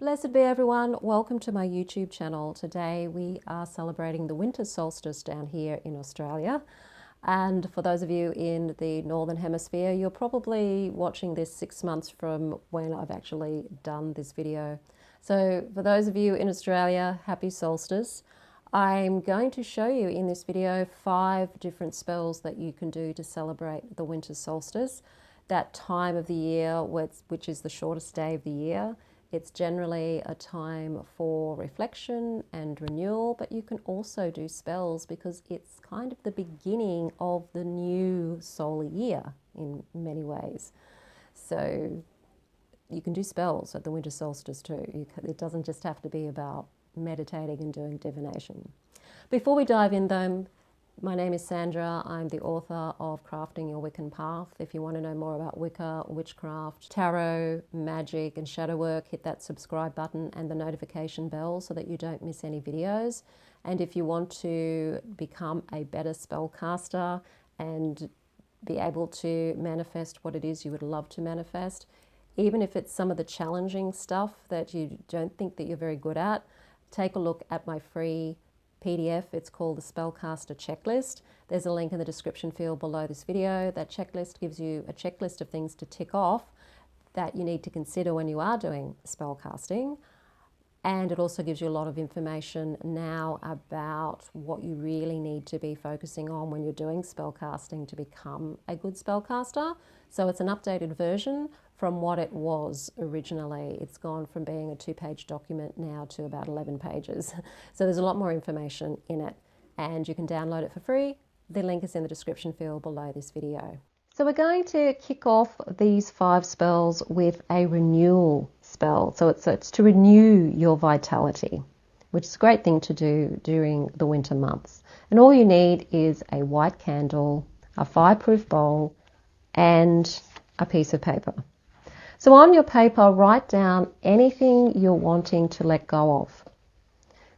Blessed be everyone. Welcome to my YouTube channel. Today we are celebrating the winter solstice down here in Australia. And for those of you in the Northern Hemisphere, you're probably watching this 6 months from when I've actually done this video. So for those of you in Australia, happy solstice. I'm going to show you in this video 5 different spells that you can do to celebrate the winter solstice, that time of the year which is the shortest day of the year. It's generally a time for reflection and renewal, but you can also do spells because it's kind of the beginning of the new solar year in many ways. So you can do spells at the winter solstice too. It doesn't just have to be about meditating and doing divination. Before we dive in though, my name is Sandra. I'm the author of Crafting Your Wiccan Path. If you want to know more about Wicca, witchcraft, tarot, magic and shadow work, hit that subscribe button and the notification bell so that you don't miss any videos. And if you want to become a better spellcaster and be able to manifest what it is you would love to manifest, even if it's some of the challenging stuff that you don't think that you're very good at, take a look at my free PDF. It's called the Spellcaster Checklist. There's a link in the description field below this video. That checklist gives you a checklist of things to tick off that you need to consider when you are doing spellcasting. And it also gives you a lot of information now about what you really need to be focusing on when you're doing spellcasting to become a good spellcaster. So it's an updated version from what it was originally. It's gone from being a 2-page document now to about 11 pages. So there's a lot more information in it and you can download it for free. The link is in the description field below this video. So we're going to kick off these 5 spells with a renewal spell. So it's to renew your vitality, which is a great thing to do during the winter months. And all you need is a white candle, a fireproof bowl, and a piece of paper. So on your paper, write down anything you're wanting to let go of.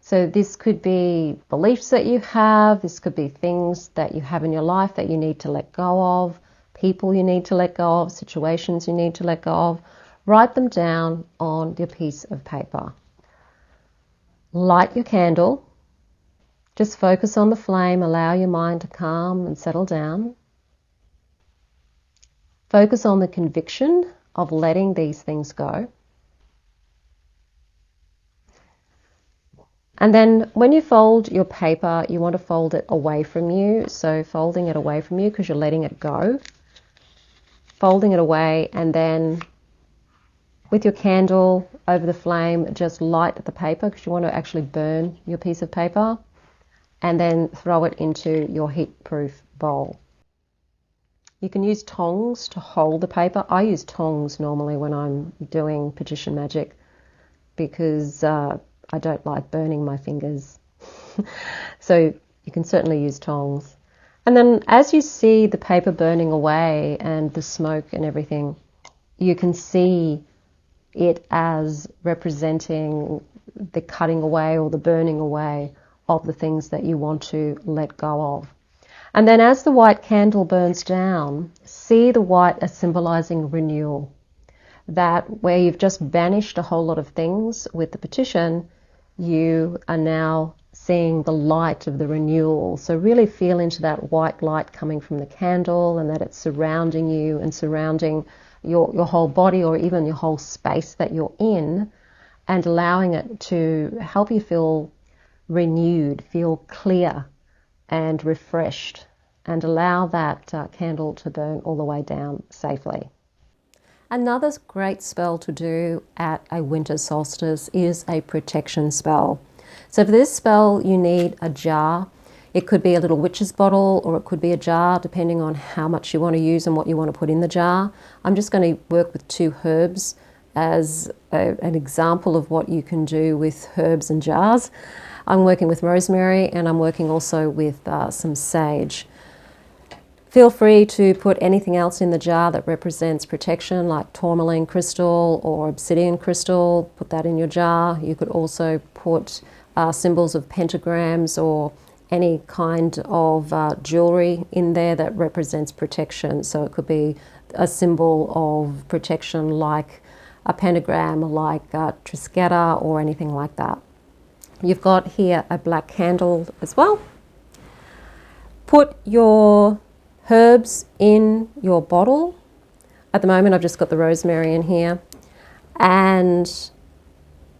So this could be beliefs that you have, this could be things that you have in your life that you need to let go of, people you need to let go of, situations you need to let go of. Write them down on your piece of paper. Light your candle. Just focus on the flame, allow your mind to calm and settle down. Focus on the conviction of letting these things go. And then when you fold your paper, you want to fold it away from you. So folding it away from you because you're letting it go. Folding it away, and then with your candle over the flame, just light the paper because you want to actually burn your piece of paper, and then throw it into your heat-proof bowl. You can use tongs to hold the paper. I use tongs normally when I'm doing petition magic because I don't like burning my fingers. So you can certainly use tongs. And then as you see the paper burning away and the smoke and everything, you can see it as representing the cutting away or the burning away of the things that you want to let go of. And then as the white candle burns down, see the white as symbolizing renewal. That where you've just banished a whole lot of things with the petition, you are now seeing the light of the renewal. So really feel into that white light coming from the candle and that it's surrounding you and surrounding your whole body or even your whole space that you're in, and allowing it to help you feel renewed, feel clear and refreshed, and allow that candle to burn all the way down safely. Another great spell to do at a winter solstice is a protection spell. So for this spell you need a jar. It could be a little witch's bottle or it could be a jar depending on how much you want to use and what you want to put in the jar. I'm just going to work with 2 herbs as an example of what you can do with herbs and jars. I'm working with rosemary and I'm working also with some sage. Feel free to put anything else in the jar that represents protection, like tourmaline crystal or obsidian crystal. Put that in your jar. You could also put symbols of pentagrams or any kind of jewelry in there that represents protection. So it could be a symbol of protection like a pentagram like Trisqueta or anything like that. You've got here a black candle as well. Put your herbs in your bottle. At the moment I've just got the rosemary in here, and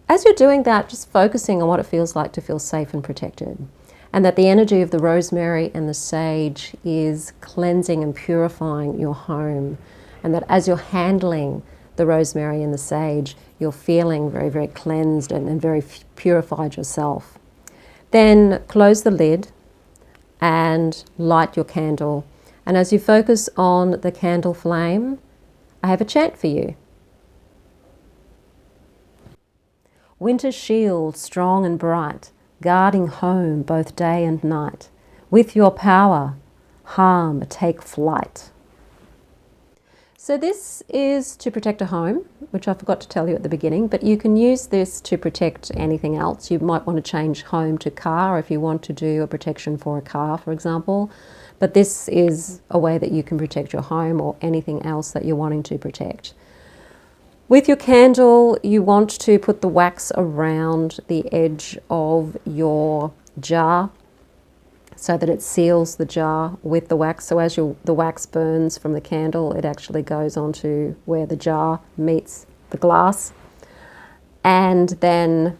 as you're doing that, just focusing on what it feels like to feel safe and protected, and that the energy of the rosemary and the sage is cleansing and purifying your home, and that as you're handling the rosemary and the sage, you're feeling very, very cleansed and very purified yourself. Then close the lid and light your candle. And as you focus on the candle flame, I have a chant for you. Winter's shield, strong and bright, guarding home both day and night. With your power, harm take flight. So this is to protect a home, which I forgot to tell you at the beginning, but you can use this to protect anything else. You might want to change home to car if you want to do a protection for a car, for example. But this is a way that you can protect your home or anything else that you're wanting to protect. With your candle, you want to put the wax around the edge of your jar so that it seals the jar with the wax. So as the wax burns from the candle, it actually goes onto where the jar meets the glass. And then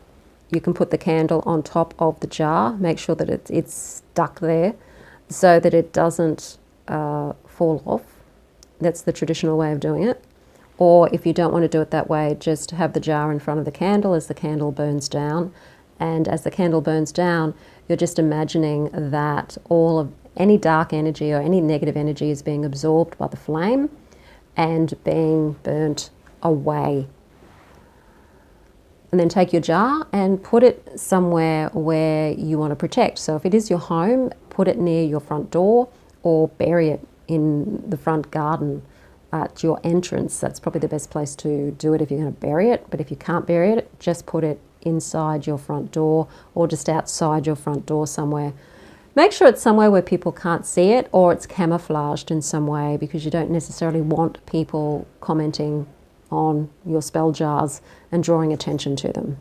you can put the candle on top of the jar. Make sure that it's stuck there so that it doesn't fall off. That's the traditional way of doing it. Or if you don't want to do it that way, just have the jar in front of the candle as the candle burns down. And as the candle burns down, you're just imagining that all of any dark energy or any negative energy is being absorbed by the flame and being burnt away. And then take your jar and put it somewhere where you want to protect. So if it is your home, put it near your front door or bury it in the front garden at your entrance. That's probably the best place to do it if you're going to bury it. But if you can't bury it, just put it inside your front door or just outside your front door somewhere. Make sure it's somewhere where people can't see it, or it's camouflaged in some way, because you don't necessarily want people commenting on your spell jars and drawing attention to them.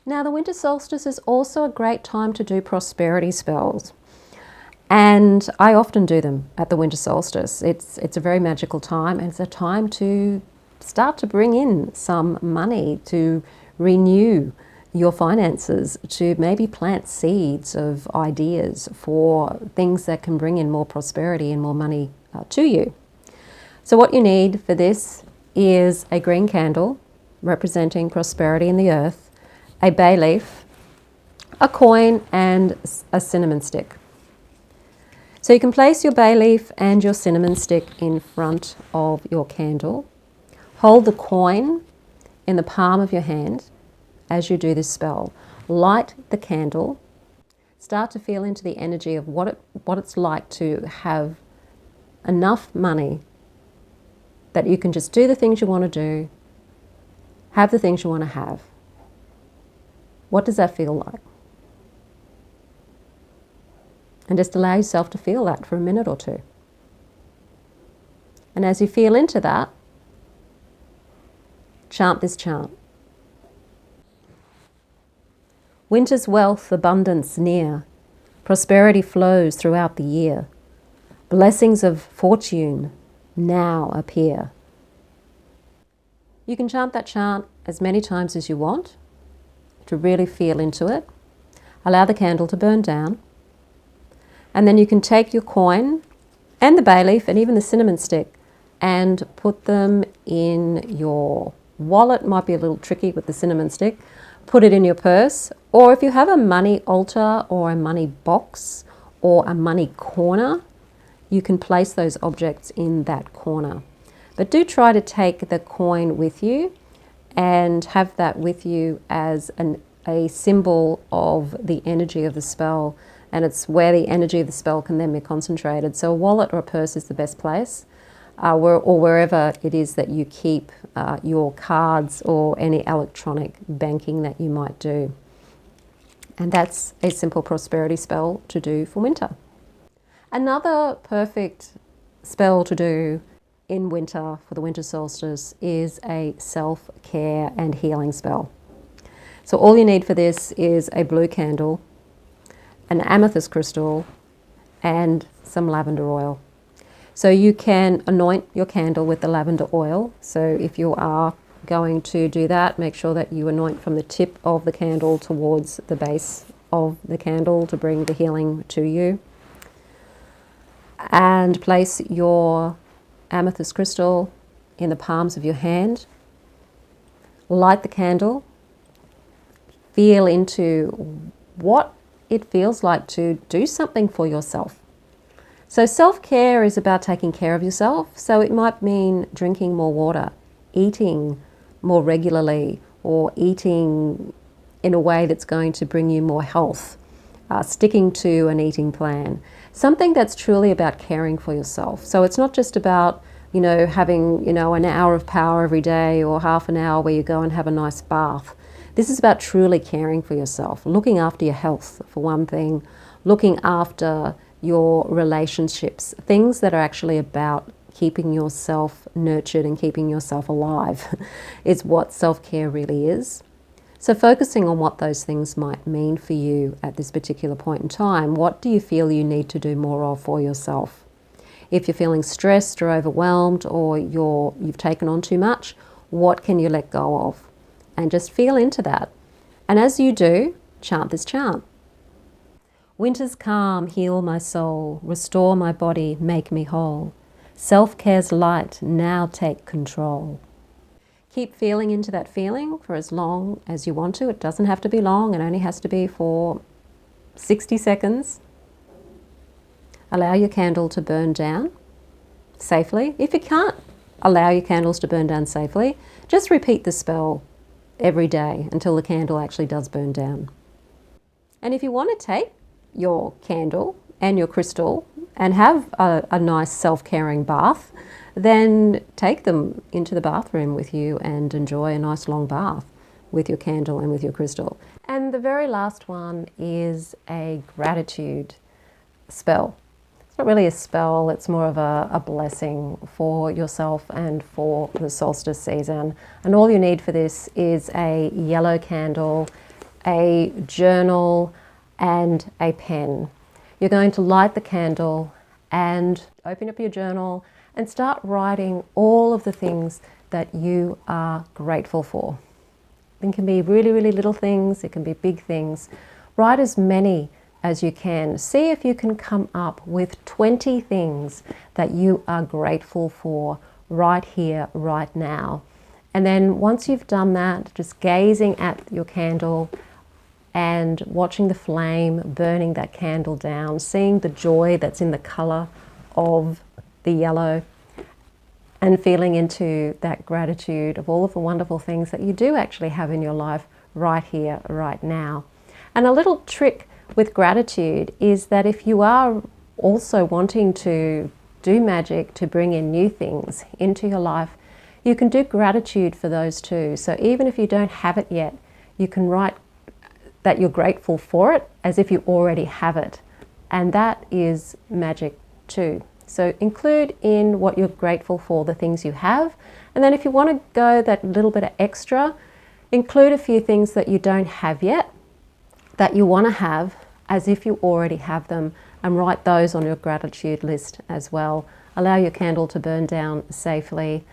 Now, the winter solstice is also a great time to do prosperity spells. And I often do them at the winter solstice. It's a very magical time, and it's a time to start to bring in some money, to renew your finances, to maybe plant seeds of ideas for things that can bring in more prosperity and more money to you. So what you need for this is a green candle representing prosperity in the earth, a bay leaf, a coin, and a cinnamon stick. So you can place your bay leaf and your cinnamon stick in front of your candle. Hold the coin in the palm of your hand as you do this spell. Light the candle. Start to feel into the energy of what it's like to have enough money that you can just do the things you want to do, have the things you want to have. What does that feel like? And just allow yourself to feel that for a minute or two. And as you feel into that, chant this chant. Winter's wealth, abundance near. Prosperity flows throughout the year. Blessings of fortune now appear. You can chant that chant as many times as you want to really feel into it. Allow the candle to burn down. And then you can take your coin and the bay leaf and even the cinnamon stick and put them in your wallet. Might be a little tricky with the cinnamon stick. Put it in your purse, or if you have a money altar or a money box or a money corner, you can place those objects in that corner. But do try to take the coin with you and have that with you as a symbol of the energy of the spell, and it's where the energy of the spell can then be concentrated. So a wallet or a purse is the best place, or wherever it is that you keep your cards or any electronic banking that you might do. And that's a simple prosperity spell to do for winter. Another perfect spell to do in winter for the winter solstice is a self-care and healing spell. So all you need for this is a blue candle, an amethyst crystal, and some lavender oil. So you can anoint your candle with the lavender oil. So if you are going to do that, make sure that you anoint from the tip of the candle towards the base of the candle to bring the healing to you. And place your amethyst crystal in the palms of your hand. Light the candle. Feel into what it feels like to do something for yourself. So self-care is about taking care of yourself. So it might mean drinking more water, eating more regularly, or eating in a way that's going to bring you more health, sticking to an eating plan, something that's truly about caring for yourself. So it's not just about, having, an hour of power every day or half an hour where you go and have a nice bath. This is about truly caring for yourself, looking after your health for one thing, looking after your relationships, things that are actually about keeping yourself nurtured and keeping yourself alive is what self-care really is. So focusing on what those things might mean for you at this particular point in time, what do you feel you need to do more of for yourself? If you're feeling stressed or overwhelmed, or you've taken on too much, what can you let go of? And just feel into that. And as you do, chant this chant. Winter's calm, heal my soul, restore my body, make me whole. Self-care's light, now take control. Keep feeling into that feeling for as long as you want to. It doesn't have to be long, it only has to be for 60 seconds. Allow your candle to burn down safely. If you can't allow your candles to burn down safely, just repeat the spell every day until the candle actually does burn down. And if you want to take your candle and your crystal and have a nice self-caring bath, then take them into the bathroom with you and enjoy a nice long bath with your candle and with your crystal. And the very last one is a gratitude spell. It's not really a spell, it's more of a blessing for yourself and for the solstice season. And all you need for this is a yellow candle, a journal, and a pen. You're going to light the candle and open up your journal and start writing all of the things that you are grateful for. It can be really, really little things, it can be big things. Write as many as you can. See if you can come up with 20 things that you are grateful for right here, right now. And then once you've done that, just gazing at your candle and watching the flame burning that candle down, seeing the joy that's in the color of the yellow, and feeling into that gratitude of all of the wonderful things that you do actually have in your life right here, right now. And a little trick with gratitude is that if you are also wanting to do magic to bring in new things into your life, you can do gratitude for those too. So even if you don't have it yet, you can write that you're grateful for it as if you already have it. And that is magic too. So include in what you're grateful for the things you have. And then if you want to go that little bit of extra, include a few things that you don't have yet that you want to have as if you already have them, and write those on your gratitude list as well. Allow your candle to burn down safely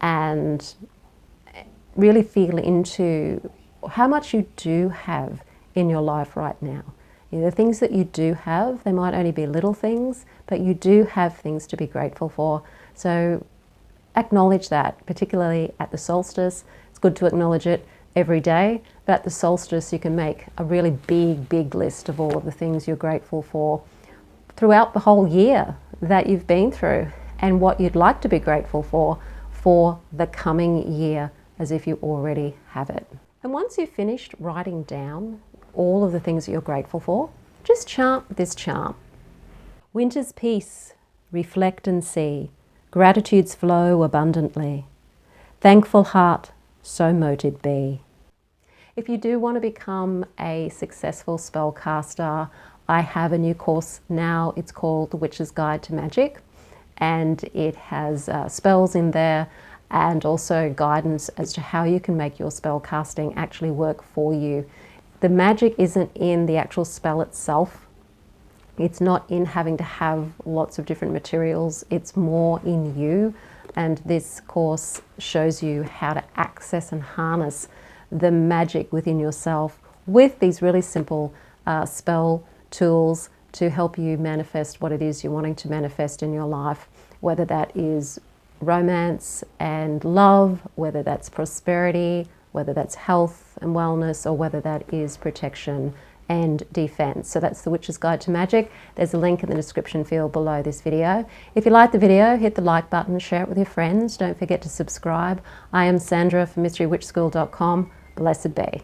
and really feel into how much you do have in your life right now. The things that you do have, they might only be little things, but you do have things to be grateful for. So acknowledge that, particularly at the solstice. It's good to acknowledge it every day, but at the solstice you can make a really big list of all of the things you're grateful for throughout the whole year that you've been through, and what you'd like to be grateful for the coming year, as if you already have it. And once you've finished writing down all of the things that you're grateful for, just chant this chant. Winter's peace, reflect and see, gratitude's flow abundantly. Thankful heart, so mote it be. If you do want to become a successful spellcaster, I have a new course now. It's called The Witch's Guide to Magic. and it has spells in there and also guidance as to how you can make your spell casting actually work for you. The magic isn't in the actual spell itself. It's not in having to have lots of different materials. It's more in you. And this course shows you how to access and harness the magic within yourself with these really simple spell tools to help you manifest what it is you're wanting to manifest in your life, whether that is romance and love, whether that's prosperity, whether that's health and wellness, or whether that is protection and defense. So that's the Witch's Guide to Magic. There's a link in the description field below this video. If you like the video, hit the like button, share it with your friends. Don't forget to subscribe. I am Sandra from mysterywitchschool.com. Blessed be.